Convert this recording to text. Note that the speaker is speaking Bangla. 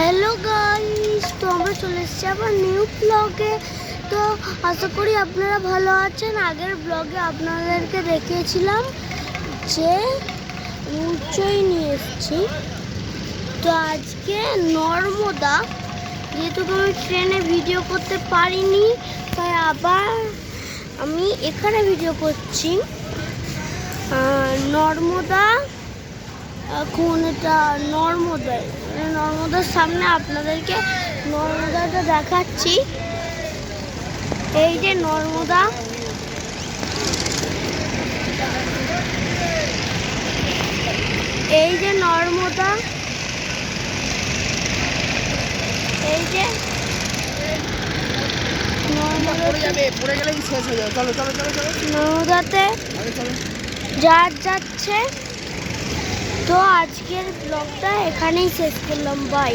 হ্যালো গাইস, তো আমরা চলে এসেছি আবার নিউ ব্লগে। তো আশা করি আপনারা ভালো আছেন। আগের ব্লগে আপনাদেরকে দেখিয়েছিলাম যে উচ্চই নিয়ে এসেছি। তো আজকে নর্মদা, যেহেতু আমি ট্রেনে ভিডিও করতে পারিনি, তাই আবার আমি এখানে ভিডিও করছি। নর্মদা, এখন এটা নর্মদার সামনে আপনাদেরকে নর্মদাটা দেখাচ্ছি। এই যে নর্মদা, এই যে নর্মদা, এই যে নর্মদাতে জাহাজ যাচ্ছে। তো আজকের ব্লগটা এখানেই শেষ করলাম, বাই।